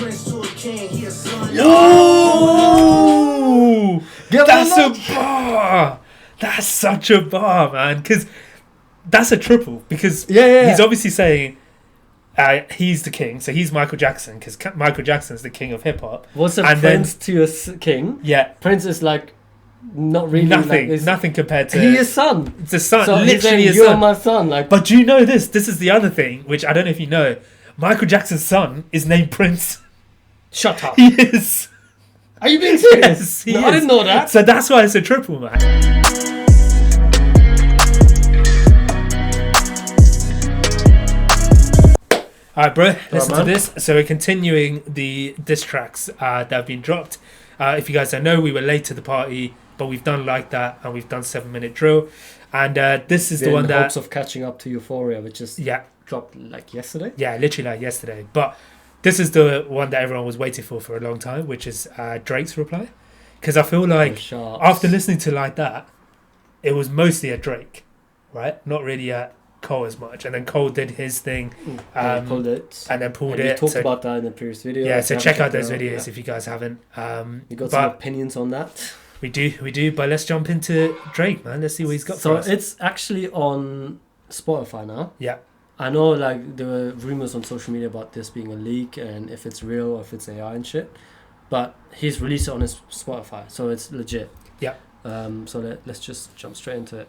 prince to a king, he a son. Oh, that's a bar. That's such a bar, man. Because that's a triple. Because he's obviously saying he's the king, so he's Michael Jackson. Because Michael Jackson's the king of hip hop. What's a prince to a king? Yeah, prince is like not really nothing compared to. He is son. It's a son. So literally a you're son. my son. Like, but do you know this? This is the other thing, which I don't know if you know. Michael Jackson's son is named Prince. Shut up. He is. Are you being serious? Yes, he is. I didn't know that. So that's why it's a triple, man. Alright, bro, listen to this. So we're continuing the diss tracks that have been dropped. If you guys don't know, we were late to the party, but we've done Like That and we've done 7-Minute Drill. And this is the one that... in hopes of catching up to Euphoria, which is dropped like yesterday. Yeah, literally like yesterday. But this is the one that everyone was waiting for a long time, which is Drake's reply. Because I feel like after listening to Like That, it was mostly at Drake, right? Not really at Cole as much. And then Cole did his thing. Pulled it. And then pulled it. We talked about that in the previous video. Yeah, so check out those videos if you guys haven't. You got some opinions on that? We do. But let's jump into Drake, man. Let's see what he's got for us. So it's actually on Spotify now. Yeah. I know like there were rumors on social media about this being a leak and if it's real or if it's AI and shit. But he's released it on his Spotify, so it's legit. Yeah. So let's just jump straight into it.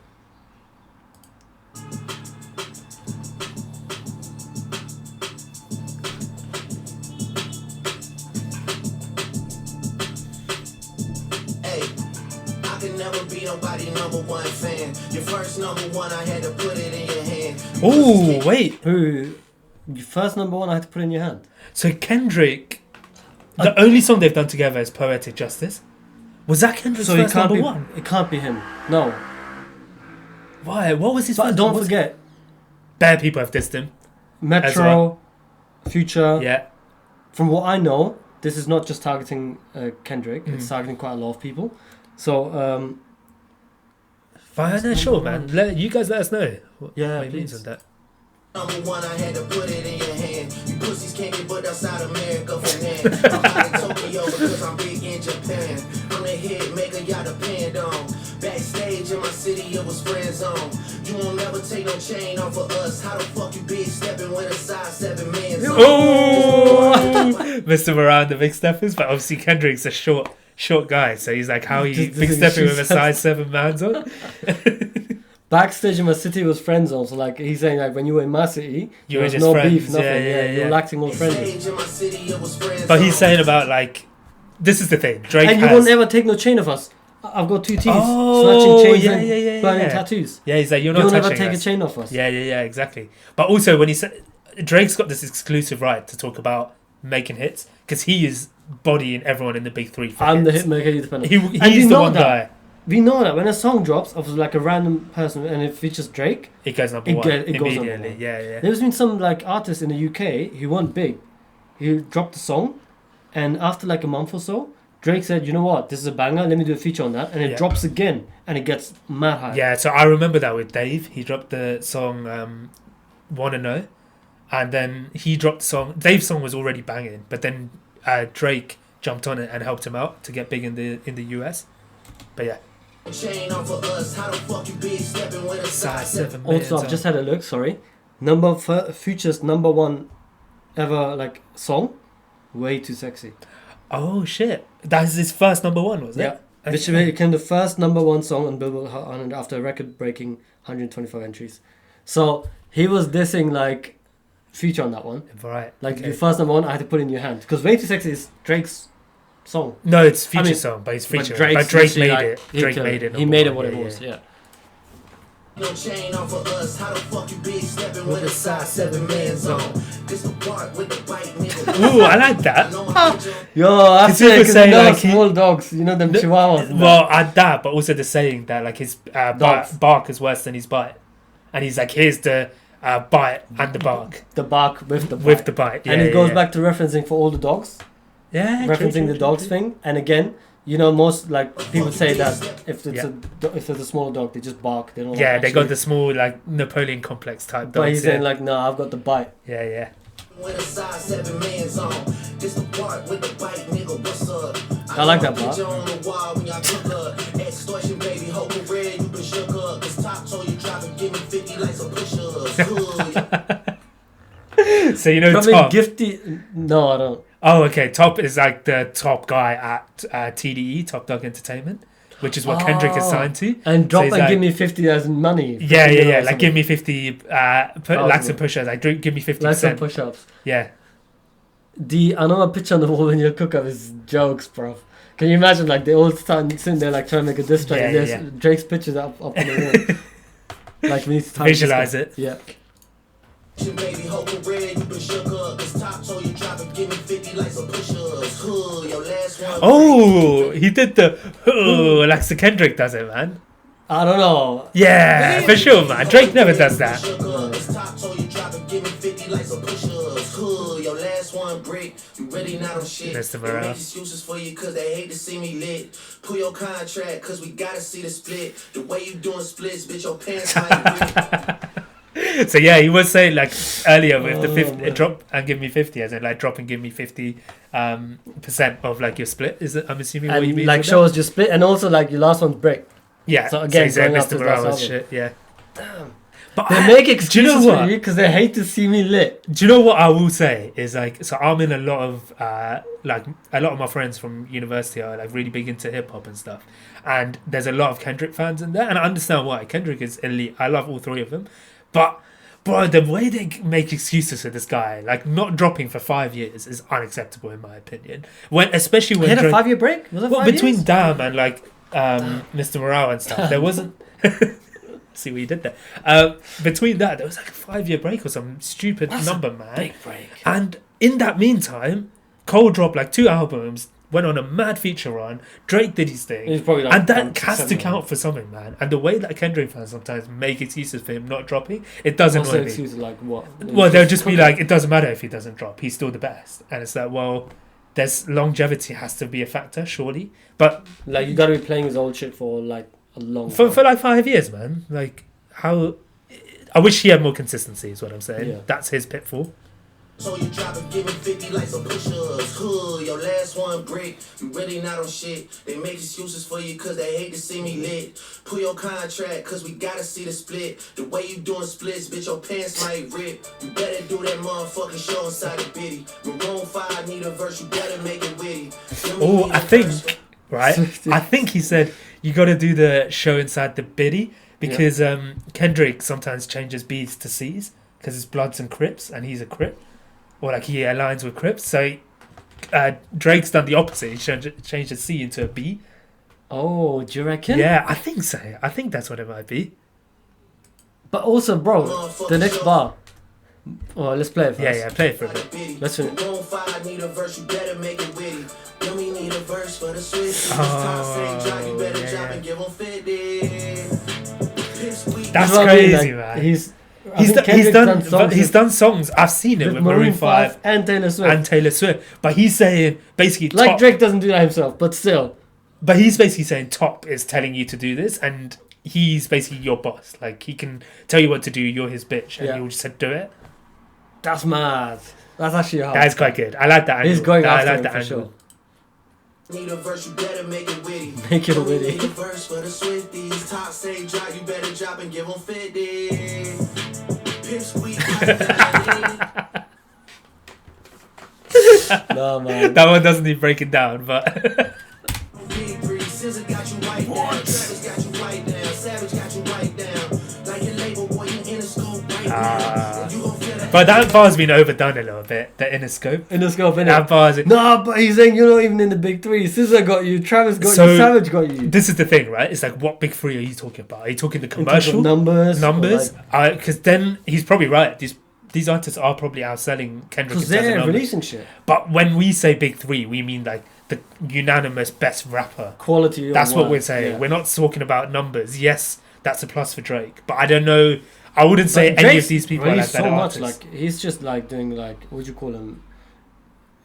Never be nobody #1 fan. Your first #1, I had to put it in your hand. Oh, wait. Who? Your first #1, I had to put in your hand. So Kendrick, the only song they've done together is Poetic Justice. Was that Kendrick's first #1? It can't be him. No. Why? What was his first? Don't forget. Bare people have dissed him. Metro, Future. Yeah. From what I know, this is not just targeting Kendrick. It's targeting quite a lot of people. So, fine, sure, man. You guys let us know. Please. #1, I had to put it in your hand. You pussies can't get put outside America for now. I'm out in Tokyo because I'm big in Japan. I'm the hit maker, y'all depend on. Backstage in my city, it was friend zone. You won't never take no chain off of us. How the fuck you big stepping with a size 7 man zone? Oh, Mr. Moran, the big steppers, but obviously Kendrick's a short guy, so he's like, how are you big stepping with a size 7 man's on? Backstage in my city was friend zone, so like he's saying like when you were in my city, there was just no friends. beef, nothing. Yeah. You were acting all friendly. But he's saying about like, this is the thing, Drake and you won't ever take no chain of us. I've got 2 teeth, snatching chains and burning tattoos. Yeah, he's like, you'll never take a chain off us. Yeah, exactly. But also when he said, Drake's got this exclusive right to talk about making hits because he is bodying everyone in the big 3. I'm the hitmaker, you depend on. He's the one guy. We know that when a song drops of like a random person and it features Drake, it goes #1 it goes immediately. #1. Yeah. There's been some like artist in the UK who went big. He dropped a song, and after like a month or so, Drake said, "You know what? This is a banger. Let me do a feature on that." And it drops again, and it gets mad high. Yeah, so I remember that with Dave. He dropped the song "Wanna Know," and then he dropped the song. Dave's song was already banging, but then Drake jumped on it and helped him out to get big in the US. But yeah. Chain off of us. How the fuck you big stepping with a size 7 man Also, I've just had a look. Sorry, Future's #1 ever like song, Way Too Sexy. Oh shit! That's his first #1, was it? Yeah, which became the first #1 song on Billboard 100 after a record-breaking 125 entries. So he was dissing like Future on that one. Right. Like your first #1, I had to put in your hand because Way Too Sexy is Drake's song. No, it's Future's song, but it's featured. But Drake made it. Drake made it. He made it what it was. Yeah. No chain off of us. How the fuck you big stepping with a size 7 man zone? This the part with the bite, nigga. Ooh, I like that. Yo, I say because you know like small dogs, you know them chihuahuas. Well, at that, but also the saying that like his bark is worse than his bite, and he's like, here's the bite and the bark. The bark with the bite. With the bite, yeah, and it goes back to referencing for all the dogs. Yeah, referencing the dogs thing, and again. You know, most like people say that if it's a small dog, they just bark. They don't. Yeah, they got the small like Napoleon complex type. But he's saying like, no, I've got the bite. Yeah. With a size 7 man's on. This the part with the bite, nigga. What's up? I like that part. On the wall when y'all cook up. Extortion, baby. Hope red. You been shook up. This top told you drop and give me 50 likes of push-ups. So you know Probably Top. Gifty. No, I don't. Oh, okay. Top is like the top guy at TDE, Top Dog Entertainment, which is what Kendrick is signed to. And drop he's and like, give me 50 as money. Yeah. or Like something. give me 50 lakhs and push-ups. Like give me 50%. Likes and push-ups. Yeah. I know a picture on the wall in your cook-up is jokes, bro. Can you imagine, like, they all sitting there, like, trying to make a diss track, and there's Drake's pictures up on the wall. Like, we need to Visualize it. Yeah. Baby, hope red. You been shook up. This top told you drop and give me 50 likes of push-ups. Your last one. Oh, he did the like the Kendrick does it, man. I don't know. Yeah, for sure, man. Drake never does that. This top told you drop and give me 50 likes of push-ups. Your last one break. You really not on shit. Mr. They Morale. make excuses for you cause they hate to see me lit. Pull your contract cause we gotta see the split. The way you doing splits, bitch, your pants might rip. So yeah, he was saying like earlier with the 50 drop and give me 50, as in like drop and give me 50 percent of like your split. Is it? I'm assuming what you And, mean. like, shows your split, and also, like, your last one's break. Yeah. So, again, he's saying going Mr. after his Morale last and shit. Yeah. Damn. But They make do you excuses know for what? you because they hate to see me lit. Do you know what I will say is like, so I'm in a lot of like a lot of my friends from university are like really big into hip hop and stuff, and there's a lot of Kendrick fans in there, and I understand why. Kendrick is elite. I love all three of them, but bro, the way they make excuses for this guy, like not dropping for 5 years, is unacceptable in my opinion. Especially when He had a Drake- 5-year break? Was it 5 well, years? between Damn and like Mr. Morale and stuff, there wasn't. See what you did there. Between that, there was like a 5-year break or some stupid number, man. Big break. And in that meantime, Cole dropped like 2 albums, went on a mad feature run. Drake did his thing, He's probably like and that has to 7 count for something, man. And the way that Kendrick fans sometimes make excuses for him not dropping, it doesn't Also annoy me. excuses like what? Well, they'll just be like, it doesn't matter if he doesn't drop, he's still the best. And it's like, well, there's longevity has to be a factor, surely. But like, you gotta be playing his old shit for like a long for time. like 5 years, man. Like, how... I wish he had more consistency, is what I'm saying. Yeah. That's his pitfall. So you drop and give me 50 likes of push-ups. Your last one break. You really not on shit. They make excuses for you cause they hate to see me lit. Pull your contract cause we gotta see the split. The way you doing splits, bitch, your pants might rip. You better do that motherfucking show inside the bitty. Maroon 5 need a verse, you better make it witty. Oh, I think, right? I think he said you got to do the show inside the biddy because Kendrick sometimes changes B's to C's because it's Bloods and Crips, and he's a Crip, or like he aligns with Crips. So Drake's done the opposite. He changed a C into a B. Oh, do you reckon? Yeah, I think so. I think that's what it might be. But also, bro, the next bar. Oh, let's play it first. Yeah, play it for a bit. Let's finish. Maroon 5 need a verse, you better make it witty. Then we need a verse for the Swifties. Oh, You better yeah. drop and give them 50. That's That's what I mean, crazy, like, man. He's He's done songs. I've seen it with Maroon 5 and Taylor Swift. and Taylor Swift, but he's saying basically Like top, Drake doesn't do that himself, but still. but he's basically saying Top is telling you to do this, and he's basically your boss. Like he can tell you what to do. You're his bitch, and you'll just do it. That's mad. That's actually hard. That is quite good. I like that. He's angle. going I after like him that for angle. sure. Need a verse, you better make it witty. Make it witty. Need a verse for the Swifties. Top say drop, you better drop and give them 50. Pimp squeak. No, man. That one doesn't need breaking down, but Big Breeze, Scissor got you white down. Travis got you white down. Savage got you white down. Like your label boy, you in the scope right now. You gon' feel the but that bar's been overdone a little bit. The inner scope. In the scope, innit? That bar's. No, but he's saying you're not even in the big three. Scissor got you, Travis got So, you, Savage got you. This is the thing, right? It's like, what big three are you talking about? Are you talking the In terms of commercial numbers? numbers? Like, Because then he's probably right. These artists are probably outselling Kendrick. because in terms of they're numbers. releasing shit. But when we say big three, we mean like the unanimous best rapper. Quality. of That's what work, we're saying. yeah. We're not talking about numbers. Yes, that's a plus for Drake. But I don't know. I wouldn't say Like, any Drake's of these people are like released better so much. artists. Like he's just like doing like what would you call him?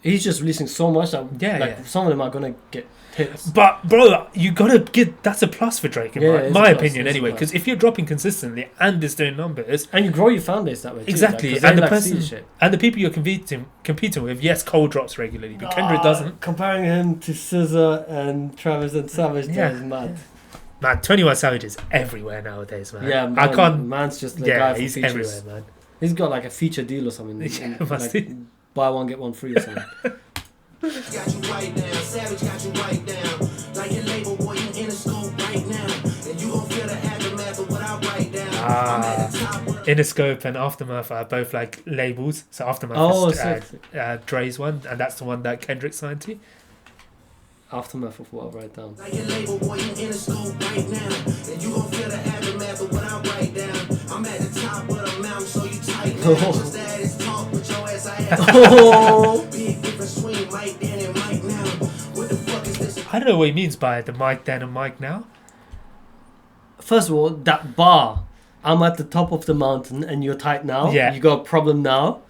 he's just releasing so much that some of them are gonna get hits. But bro, you gotta get that's a plus for Drake in my opinion anyway. Because if you're dropping consistently and it's doing numbers, and you grow your fan base that way too, exactly, like, and the person and the people you're competing with, yes, Cole drops regularly, but Kendrick doesn't. Comparing him to SZA and Travis and Savage, that is mad. Man, 21 Savage is everywhere nowadays, man. Yeah, man, I can't. Man's just the guy for he's features. everywhere, man. He's got like a feature deal or something. Like, buy one get one free or something. Got you right down, Savage got you right down. Like your label boy, you in the scope right now. And you gon' feel the aftermath of what I write down. I'm at the top of Interscope and Aftermath are both like labels. So Aftermath is Dre's one, and that's the one that Kendrick signed to. Aftermath of what I write down. Like your label boy, you in the scope right now. And you gon' feel the aftermath of what I write down. I'm at the top of the mountain, so you tight now. Just that is talk with your ass, I have big difference between Mike then and Mike now. What the fuck is this? I don't know what he means by the Mike then and Mike now. First of all, that bar. I'm at the top of the mountain and you're tight now. Yeah. You got a problem now.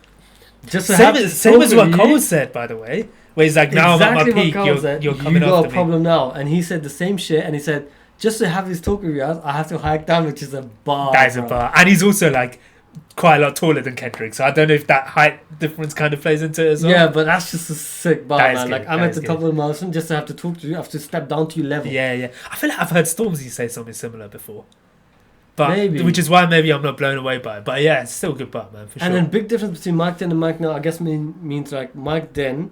Just same as what Cole said, by the way. Where he's like, now exactly I'm at my peak, you're coming you got after a problem me. now. And he said the same shit, and he said, just to have this talk with you, I have to hike down, which is a bar. That is a bar. And he's also like quite a lot taller than Kendrick, so I don't know if that height difference kind of plays into it as well. Yeah, but that's just a sick bar, man. Like, I'm at the top of the mountain, just to have to talk to you, I have to step down to your level. Yeah. I feel like I've heard Stormzy say something similar before. But maybe. Which is why maybe I'm not blown away by it. But yeah, it's still a good bar, man, for sure. And then big difference between Mike then and Mike now, I guess means like Mike then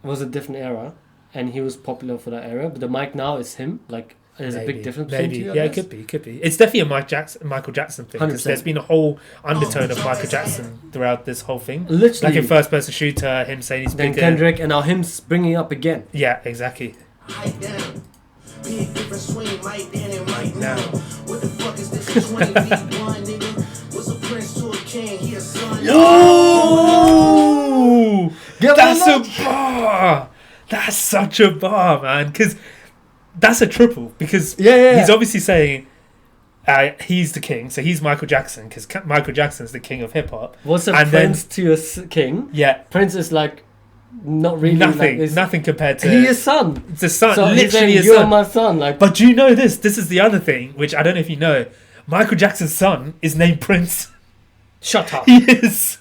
was a different era, and he was popular for that era. But the Mike now is him. Like, there's a big difference between two. Yeah, it could be. It's definitely a Michael Jackson thing. 100%. There's been a whole undertone of Michael Jackson throughout this whole thing. Literally, like in First Person Shooter, him saying he's then bigger. Kendrick, and now him bringing it up again. Yeah, exactly. Big difference between Mike then and Mike now. What the fuck is this? 20 v 1, nigga. Was a prince to a king, he a son. Yo! That's a bar! That's such a bar, man. Because that's a triple. Because he's obviously saying he's the king. So he's Michael Jackson. Because Michael Jackson's the king of hip hop. What's a prince to a king? Yeah. Prince is like not really nothing compared to he is son. It's a son, so literally a you're son. My son. Like, but do you know this? This is the other thing, which I don't know if you know. Michael Jackson's son is named Prince. Shut up. He is.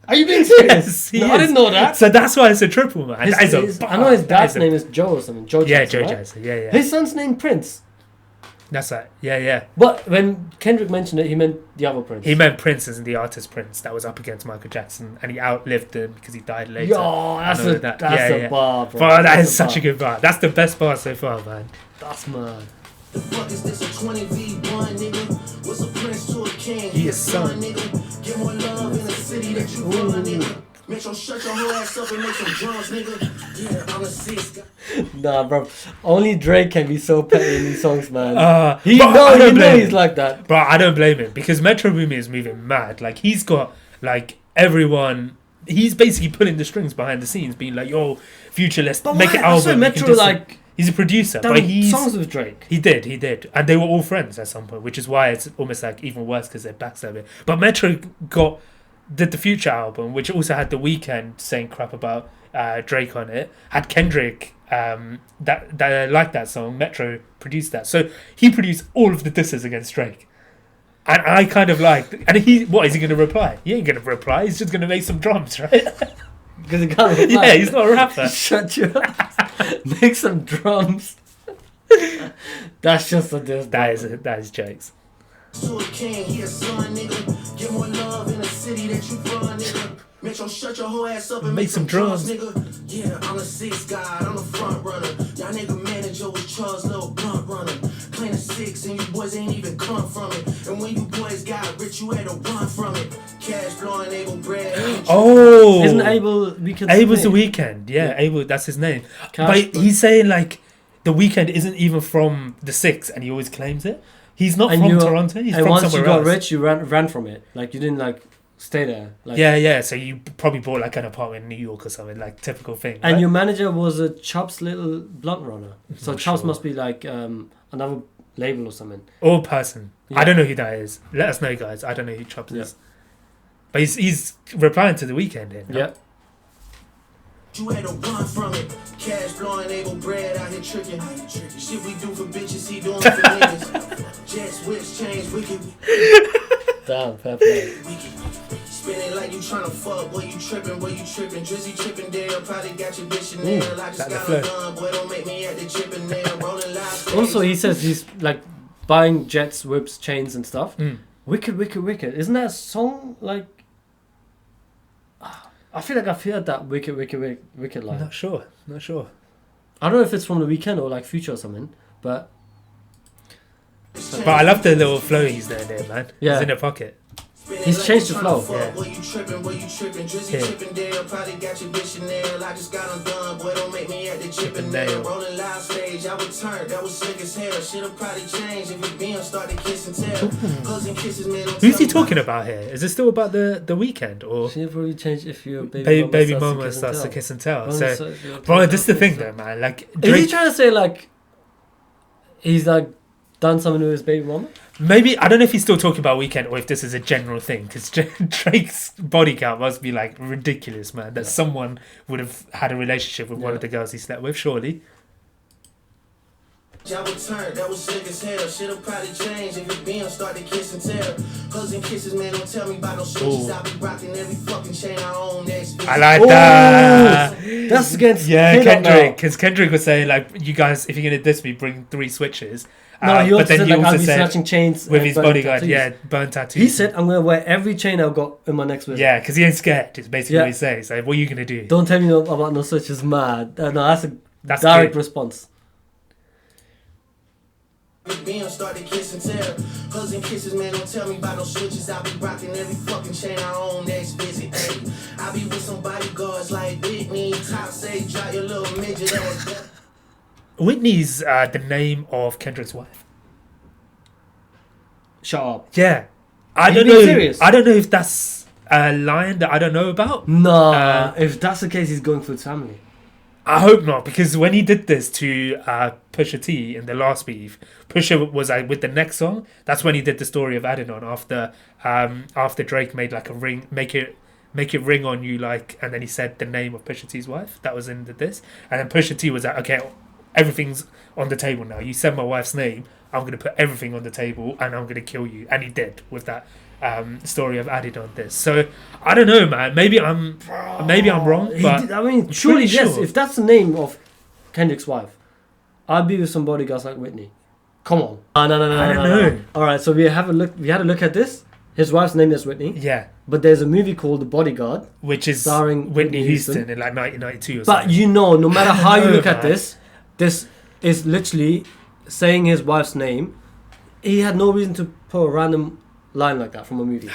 Are you being serious? Yes, I didn't know that. So that's why it's a triple, man. I know his dad's name is Joe or something. Joe Jackson, Joe right? Jackson. Yeah. His son's named Prince. That's right. Yeah. But when Kendrick mentioned it, he meant the other Prince. He meant Prince as in the artist Prince that was up against Michael Jackson, and he outlived him because he died later. Yo, that's a bar, bro. But that is such a good bar. That's the best bar so far, man. That's mad. The fuck is this? A 20 v 1, nigga. Was a prince to a king, he is son, nigga. Get more love in the city that you run, nigga. Make sure shut your whole ass up and make some drums, nigga. Yeah, I'm a 6 guy. Nah, bro. Only Drake can be so petty in these songs, man. He knows he's like that. Bro, I don't blame him because Metro Boomin is moving mad. Like, he's got, like, everyone... He's basically pulling the strings behind the scenes, being like, yo, Future, let's make an album. Metro, like... He's a producer, but he's... songs with Drake. He did. And they were all friends at some point, which is why it's almost, like, even worse because they're backstabbing. But Metro did the Future album, which also had The Weeknd saying crap about Drake on it. Had Kendrick that liked that song. Metro produced that, so he produced all of the disses against Drake. And I kind of liked. And what is he going to reply? He ain't going to reply. He's just going to make some drums, right? Because he can't reply. Yeah, he's not a rapper. Shut your ass. Make some drums. That's just a diss. That is jokes. To a king, he a son, nigga. Get more love in the city that you run, nigga. Make sure shut your whole ass up and make some drums, nigga. Yeah, I'm a 6 guy, I'm the front runner. Y'all nigga manager was Charles' little blunt runner. Playing a 6 and you boys ain't even come from it. And when you boys got rich, you had to run from it. Cash flowing, Abel bread. Oh, isn't Abel Weeknd? Abel's The Weeknd. Yeah, Abel, that's his name. But he's saying like The Weeknd isn't even from the 6, and he always claims it. He's not from Toronto. He's from somewhere else. And once you got rich, you ran from it. Like, you didn't like stay there. Like, yeah. So you probably bought like an apartment in New York or something, like typical thing. And right? your manager was a Chubb's little blunt runner. So Chubb's must be like another label or something. Or person. Yeah. I don't know who that is. Let us know, guys. I don't know who Chubb's is. But he's replying to The Weeknd here. Yeah. You had to run from it. Cash flowing, able bread out here tricking. Shit we do for bitches, he doing for niggas. Jets, whips, change, wicked. Damn, fair play. Spinning like you tryna fuck, boy, you tripping, Drizzy tripping, Dale probably got your bitch in there. I just got a gun, boy, don't make me at the chip in there. Rolling loud. Also, he says he's like buying jets, whips, chains, and stuff. Wicked, wicked, wicked. Isn't that a song like? I feel like I've heard that wicked, wicked, wicked, wicked line. Not sure. I don't know if it's from The Weeknd or like Future or something, but I love the little flow he's there, man. Yeah. He's in the pocket. He's changed the flow. Yeah. Boy, you tripping, Drizzy tripping, Dale probably got your bitch in there. I just got them done, boy, don't make me at the chip in there. Rolling live stage, I would turn, that was slick as hell. Shit'll probably change if we being started kissing tail. Hugs and kisses, man. Who's he talking about here? Is it still about the Weeknd or she'll probably change if your baby mama starts to kiss and tell? So, bro, this is the thing though, man. Like, Drake, is he trying to say like he's like done something with his baby mama? maybe I don't know if he's still talking about Weeknd or if this is a general thing, because Drake's body count must be like ridiculous, man. That someone would have had a relationship with one of the girls he slept with, surely. I would turn, that was sick as hell. Shit'll probably change if it being started kissing tail. Hugs and kisses, man, don't tell me about no switches. I'll be rocking every fucking chain I own. I like that. That's against Kendrick, because Kendrick was saying like, you guys, if you're gonna diss me, bring 3 switches. No, he also but then said he like, also I'll be said snatching chains with his bodyguard, tattoos. burn tattoos. He said, I'm gonna wear every chain I've got in my next visit. Yeah, because he ain't scared. Is basically what he says. So what are you gonna do? Don't tell me about no switches, mad. No, that's That's direct good. response. Being started kissing tail. Hugs and kisses, man, don't tell me about no switches. I'll be rocking every fucking chain I own. Next visit, ayy. I'll be with some bodyguards like Whitney. Top say, drop your little midget ass. Whitney's the name of Kendrick's wife. Shut up. Yeah, Are I you don't being know. serious? I don't know if that's a line that I don't know about. Nah, if that's the case, he's going for his family. I hope not, because when he did this to Pusha T in the last beef, Pusha was with the next song. That's when he did the story of Adidon after Drake made like a ring, make it ring on you, like, and then he said the name of Pusha T's wife. That was in this, and then Pusha T was like, okay, everything's on the table now. You said my wife's name. I'm gonna put everything on the table, and I'm gonna kill you. And he did with that story of Adidon. This, so I don't know, man. Maybe I'm wrong, but I mean, surely pretty yes. sure. If that's the name of Kendrick's wife, I'd be with some bodyguards like Whitney. Come on. No. I don't know. All right, so we had a look at this. His wife's name is Whitney. Yeah, But there's a movie called The Bodyguard, which is starring Whitney Houston in like 1992 or But something. you know, no matter how you know, look at man. this is literally saying his wife's name. He had no reason to put a random line like that from a movie.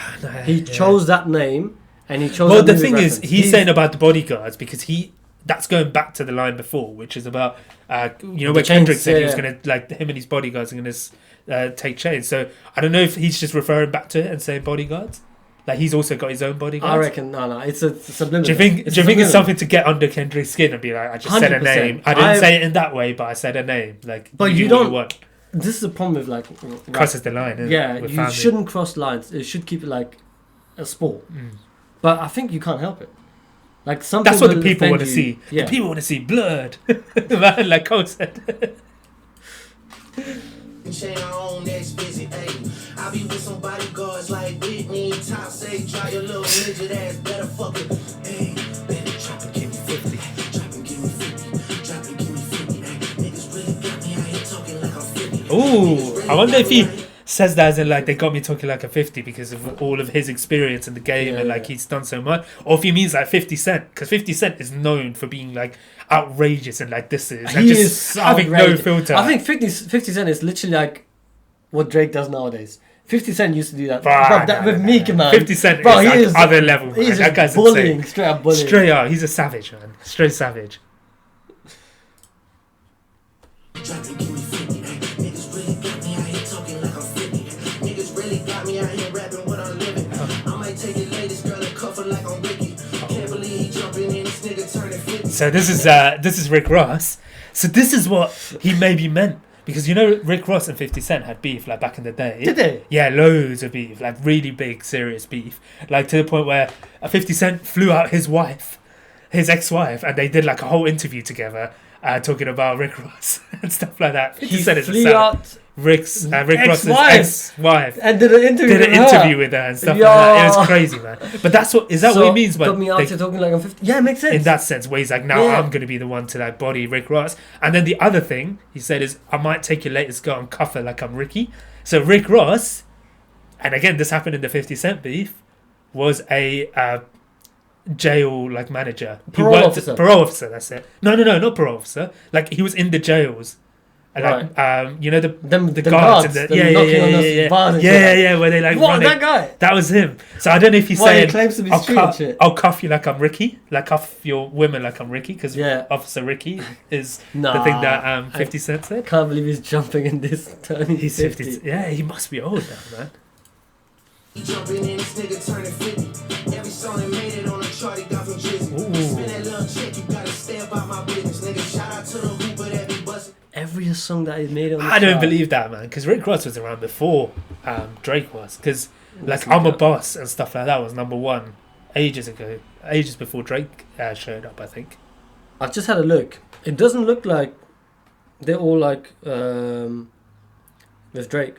He chose that name, and he chose. Well, that the movie thing is, reference. he's saying about the bodyguards because that's going back to the line before, which is about where Kendrick said he was gonna like him and his bodyguards are gonna take chains. So I don't know if he's just referring back to it and saying bodyguards. Like he's also got his own bodyguards. I reckon no, it's a subliminal. Do you think it's something to get under Kendrick's skin and be like, I just said a 100%. name. I didn't say it in that way, but I said a name. Like, But you do what don't- want. This is the problem with like Crosses the line. Isn't yeah, it, with you family. shouldn't cross lines. It should keep it like a sport. But I think you can't help it. Like something. That's what the will people offend want to you. see. Yeah. The people want to see blood. Man, like Cole said. Chain I own, next visit, ayy. I be with some bodyguards like Whitney. Top say, try your little midget ass, better fuck it. Ayy, better drop and give me 50. Drop and give me 50. Drop and give me 50. Ayy, niggas really got me out here talking like I'm 50. Ooh, I wonder if he says that as in like they got me talking like a 50 because of all of his experience in the game and like he's done so much, or if he means like 50 Cent, because 50 Cent is known for being like outrageous and like this is and He just is having no outrageous. filter. I think 50 Cent is literally like what Drake does nowadays. 50 Cent used to do that. Bruh, That nah, with nah, Meek, nah. man. 50 Cent Bro, is he like other level, man. He's That just guy's bullying, insane. straight up bullying. Straight up, he's a savage, man. Straight savage. Drop and give me 50. Ayy, niggas really got me out here talking like I'm 50. Niggas really got me out here rapping what I'm living. I might take your latest girl and cuff her like I'm Ricky. Can't believe he jumping in, this nigga turning 50. So this is Rick Ross. So this is what he maybe meant. Because Rick Ross and 50 Cent had beef like back in the day. Did they? Yeah, loads of beef, like really big, serious beef. Like to the point where 50 Cent flew out his wife his ex-wife, and they did like a whole interview together, talking about Rick Ross and stuff like that. He flew out Rick Ross's ex-wife and did an interview with her and stuff like that. It was crazy, man. But that's what what he means by got me out here talking like I'm 50. Yeah, it makes sense. In that sense, where he's like, now I'm going to be the one to like body Rick Ross. And then the other thing he said is, I might take your latest girl and cuff her like I'm Ricky. So Rick Ross, and again, this happened in the 50 Cent beef, was a jail like manager. Parole officer, that's it. No, not parole officer. Like he was in the jails. And like, you know the guards and yeah, where they like what that guy? That was him. So I don't know if he's saying he claims to be street and shit. I'll cuff you like I'm Ricky, like cuff your women like I'm Ricky, because Officer Ricky is the thing that 50 Cent said. Can't believe he's jumping in this turning. He's 50. Yeah, he must be old now, man. Jumping in this nigga turning 50. Every song that made it on the chart, he got from Drizzy. Spend that little check, you gotta stay about my business, nigga. Shout out to the Hooper that be bustin'. Every song that he made on the I don't believe that, man, because Rick Ross was around before Drake was, because like I'm a Boss and stuff like that was number one ages before Drake showed up, I think. I've just had a look. It doesn't look like they're all like with Drake.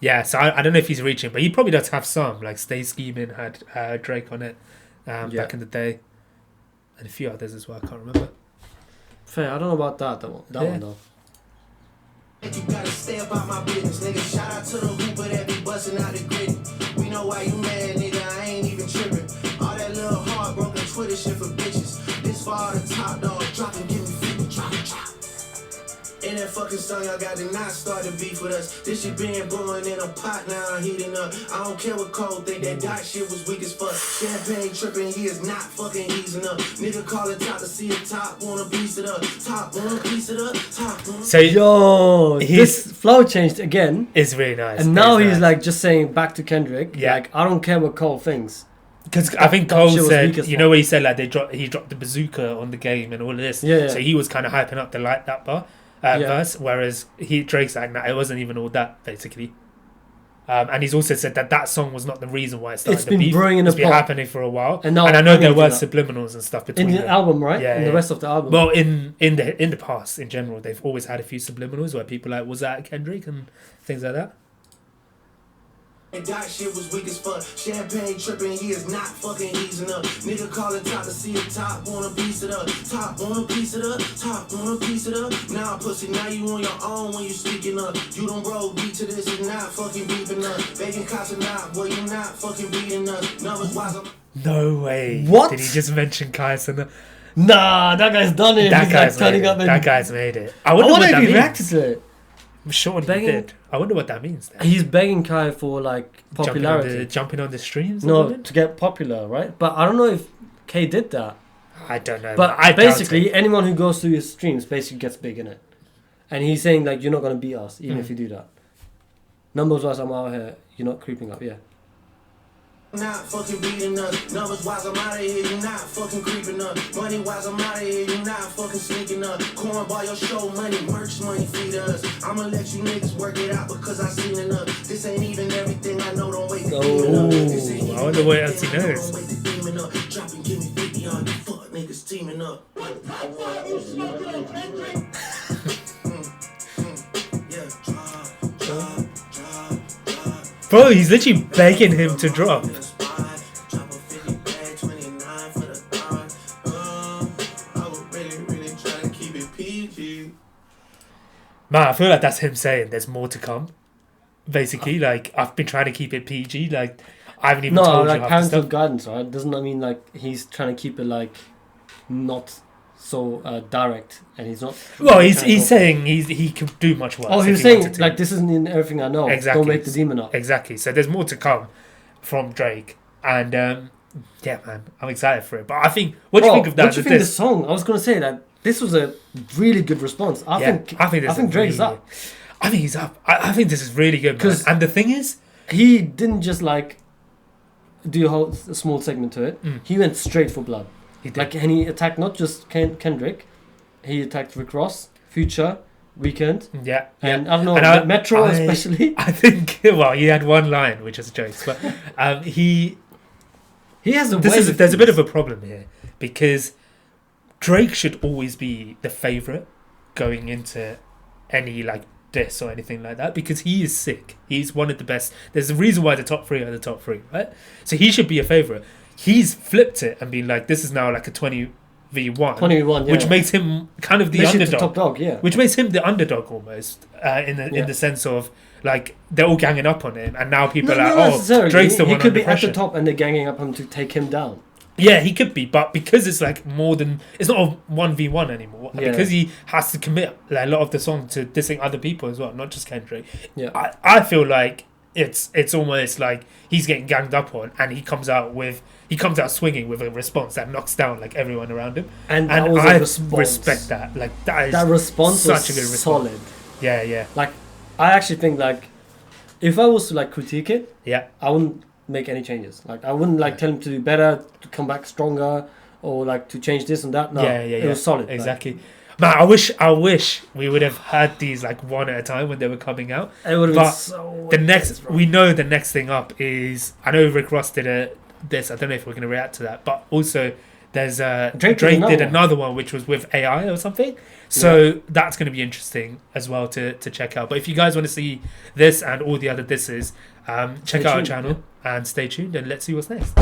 Yeah, so I don't know if he's reaching, but he probably does have some. Like Stay Scheming had Drake on it back in the day, and a few others as well. I can't remember. Fair, I don't know about that one though. You gotta stay about my business, nigga. Shout out to the Hooper that be busting out the grid. We know why you mad, nigga. I ain't even tripping. All that little heartbroken Twitter shit for bitches. This far the top dog, drop and give me 50, drop. In that fucking song, y'all got to not start the beef with us. This shit been brewing in a pot, now I'm heating up. I don't care what Cole think, that dot shit was weak as fuck. Champagne tripping, he is not fucking easing up. Nigga call it top to see it top, want a piece of the top, want a piece of the top. So his flow changed again. It's really nice. And now he's like just saying back to Kendrick, like, I don't care what Cole thinks. Because I think Cole said, you know, where he said like he dropped the bazooka on the game and all of this. Yeah. So he was kind of hyping up that bar. Verse, whereas Drake's like, nah, it wasn't even all that, basically. And he's also said that song was not the reason why it started. It's been brewing in the pot. It's been happening for a while, and I know there were subliminals and stuff between in the album, right? Yeah, the rest of the album. Well, in the past, in general, they've always had a few subliminals where people like, was that Kendrick and things like that. And that shit was weak as fuck. Champagne tripping, he is not fucking easing up. Nigga call it top to see it top, want a piece of the top, want a piece of the top, want a piece of the. Now pussy, now you on your own when you speaking up. You don't roll beat to this and not fucking beeping up. Begging cops or not, boy, you not fucking beating us. Numbers wise, no way. What? Did he just mention Kais and Nah, that guy's done it. That guy's made it. I wonder if he reacted to it. I'm sure he did. I wonder what that means then. He's begging Kai for like popularity. Jumping on the streams? No, to get popular, right? But I don't know if K did that. I don't know. But basically, anyone who goes through his streams basically gets big in it. And he's saying like, you're not going to beat us, even if you do that. Numbers wise, I'm out here. You're not creeping up, yeah. Not fucking beating us. Numbers wise, I'm out of here. You not fucking creeping up. Money wise, I'm out of here. You not fucking sneaking up. Cornball your show money, merch money feed us. I'ma let you niggas work it out because I seen enough. This ain't even everything I know. Don't wait to demon up. I wonder what else he knows. Don't wait to demon up. Drop and give me 50 on you. Fuck niggas teaming up. Bro, he's literally begging him to drop. Man, I feel like that's him saying there's more to come. Basically, like, I've been trying to keep it PG. Like, I haven't even told you half the stuff. Parental guidance, right? Doesn't that mean like he's trying to keep it like not so direct, and he's not. Well, he's saying he can do much worse. Oh, he was saying like, this isn't in everything I know. Exactly. Don't make the demon up. Exactly. So there's more to come from Drake, and yeah, man, I'm excited for it. But I think, what do you think of that? What do you think of the song? I was gonna say that this was a really good response. I think Drake's up. I think he's up. I think this is really good. And the thing is, he didn't just like do a small segment to it. He went straight for blood. He did. Like, and he attacked not just Kendrick, he attacked Rick Ross, Future, Weeknd. Yeah. And I don't know, Metro especially. I think, well, he had one line, which is jokes, but he has a there's a bit of a problem here, because Drake should always be the favorite going into any like diss or anything like that, because he is sick. He's one of the best. There's a reason why the top 3 are the top 3, right? So he should be a favorite. He's flipped it and been like, this is now like a 20v1, 20v1, yeah. which makes him kind of the underdog. The top dog, yeah. Which makes him the underdog almost, in the sense of like they're all ganging up on him, and now people are like, oh, Drake's the one He could under be pressure. at the top and they're ganging up on him to take him down. Yeah, he could be, but because it's like more than, it's not a 1v1 anymore, Yeah. because he has to commit like, a lot of the song to dissing other people as well, not just Kendrick. Yeah. I feel like it's almost like he's getting ganged up on, and he comes out swinging with a response that knocks down like everyone around him, And that was a response. Respect that. Like that response such was a good response. solid. Yeah. Like, I actually think like if I was to like critique it, Yeah. I wouldn't make any changes. Like, I wouldn't like tell him to do better, to come back stronger, or like to change this and that. No, it was solid. Exactly. Man, I wish we would have had these like one at a time when they were coming out. It would have been so. We know the next thing up is, I know Rick Ross did this. I don't know if we're going to react to that, but also there's Drake did another one which was with AI or something. So that's going to be interesting as well to check out. But if you guys want to see this and all the other disses, check out our channel and stay tuned, and let's see what's next.